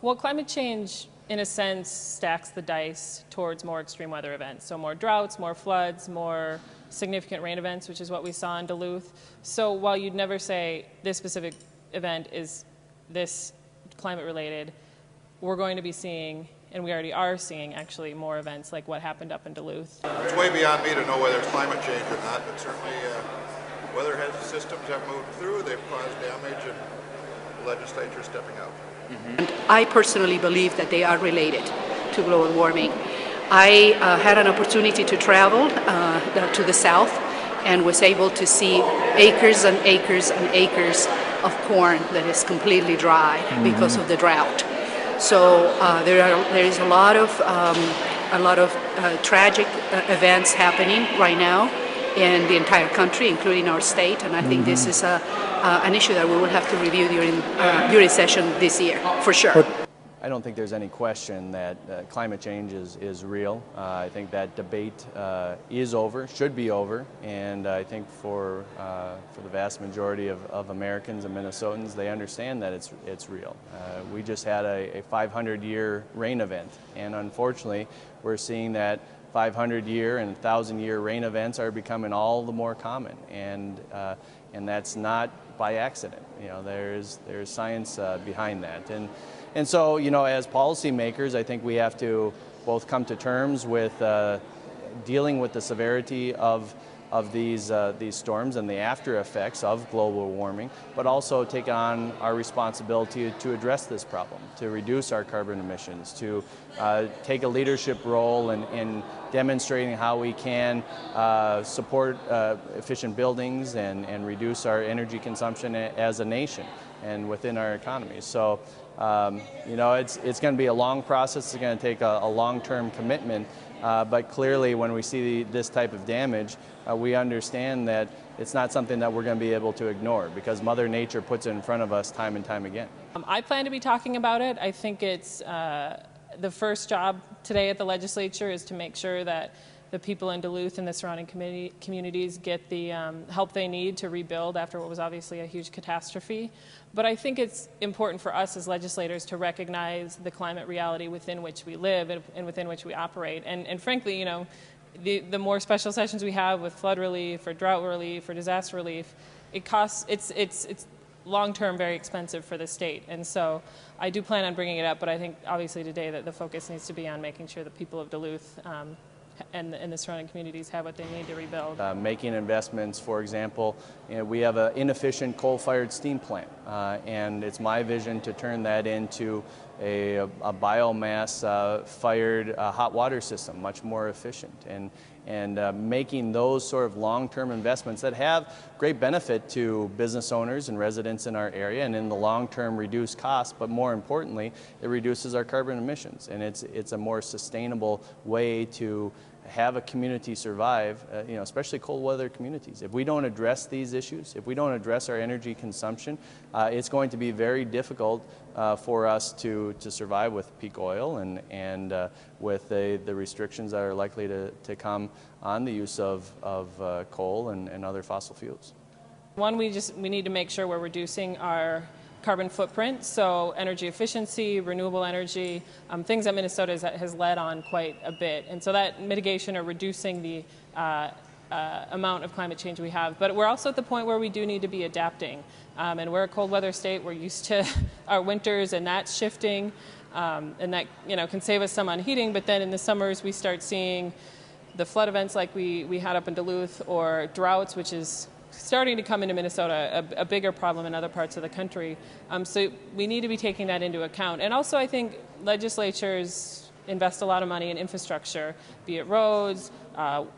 Well, climate change, in a sense, stacks the dice towards more extreme weather events. So more droughts, more floods, more significant rain events, which is what we saw in Duluth. So while you'd never say this specific event is this climate related, we're going to be seeing, and we already are seeing actually, more events like what happened up in Duluth. It's way beyond me to know whether it's climate change or not, but certainly weather systems have moved through, they've caused damage, and the legislature is stepping out. I personally believe that they are related to global warming. I had an opportunity to travel to the south and was able to see acres and acres and acres of corn that is completely dry because of the drought. So there is a lot of tragic events happening right now in the entire country, including our state, and I think this is an issue that we will have to review during session this year, for sure. I don't think there's any question that climate change is real. I think that debate is over, should be over, and I think for the vast majority of Americans and Minnesotans, they understand that it's real. We just had a 500-year rain event, and unfortunately, we're seeing that 500-year and 1,000-year rain events are becoming all the more common, and that's not by accident. You know, there's science behind that, and so, you know, as policymakers, I think we have to both come to terms with dealing with the severity of these storms and the after effects of global warming, but also take on our responsibility to address this problem, to reduce our carbon emissions, to take a leadership role in demonstrating how we can support efficient buildings and reduce our energy consumption as a nation and within our economy. So, you know, it's going to be a long process. It's going to take a long-term commitment. But clearly, when we see this type of damage, we understand that it's not something that we're going to be able to ignore because Mother Nature puts it in front of us time and time again. I plan to be talking about it. I think it's the first job today at the legislature is to make sure that the people in Duluth and the surrounding communities get the help they need to rebuild after what was obviously a huge catastrophe. But I think it's important for us as legislators to recognize the climate reality within which we live and within which we operate. And frankly, you know, the more special sessions we have with flood relief or drought relief or disaster relief, it's long-term very expensive for the state. And so I do plan on bringing it up, but I think obviously today that the focus needs to be on making sure the people of Duluth and the surrounding communities have what they need to rebuild. Making investments, for example, you know, we have an inefficient coal-fired steam plant, and it's my vision to turn that into a biomass-fired hot water system, much more efficient, and making those sort of long-term investments that have great benefit to business owners and residents in our area, and in the long term reduce costs, but more importantly, it reduces our carbon emissions, and it's a more sustainable way to have a community survive, you know, especially cold weather communities. If we don't address these issues, if we don't address our energy consumption, it's going to be very difficult for us to survive with peak oil and with the restrictions that are likely to come on the use of coal and other fossil fuels. One, we need to make sure we're reducing our carbon footprint, so energy efficiency, renewable energy, things that Minnesota has led on quite a bit. And so that mitigation or reducing the amount of climate change we have. But we're also at the point where we do need to be adapting. And we're a cold weather state. We're used to our winters, and that's shifting. And that, you know, can save us some on heating. But then in the summers, we start seeing the flood events like we had up in Duluth, or droughts, which is starting to come into Minnesota, a bigger problem in other parts of the country. So we need to be taking that into account. And also I think legislatures invest a lot of money in infrastructure, be it roads,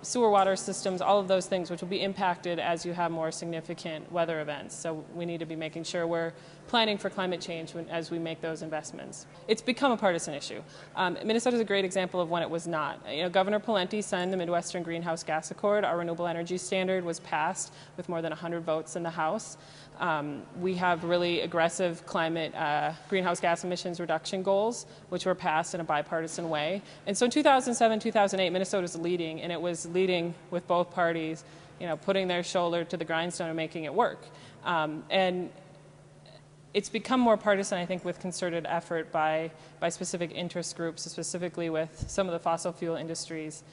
sewer water systems, all of those things which will be impacted as you have more significant weather events. So we need to be making sure we're planning for climate change as we make those investments. It's become a partisan issue. Minnesota is a great example of when it was not. You know, Governor Pawlenty signed the Midwestern Greenhouse Gas Accord. Our renewable energy standard was passed with more than 100 votes in the House. We have really aggressive climate greenhouse gas emissions reduction goals, which were passed in a bipartisan way. And so in 2007, 2008, Minnesota was leading, and it was leading with both parties, you know, putting their shoulder to the grindstone and making it work. And it's become more partisan, I think, with concerted effort by specific interest groups, specifically with some of the fossil fuel industries,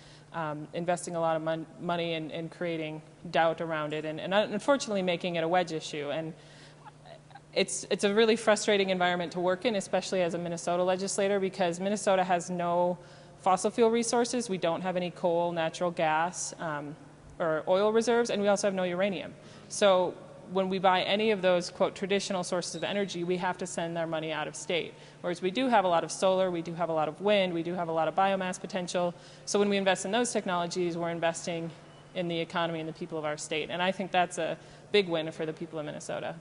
investing a lot of money in creating doubt around it, and unfortunately making it a wedge issue. And it's a really frustrating environment to work in, especially as a Minnesota legislator, because Minnesota has no fossil fuel resources. We don't have any coal, natural gas, or oil reserves, and we also have no uranium. So when we buy any of those, quote, traditional sources of energy, we have to send our money out of state. Whereas we do have a lot of solar, we do have a lot of wind, we do have a lot of biomass potential. So when we invest in those technologies, we're investing in the economy and the people of our state. And I think that's a big win for the people of Minnesota.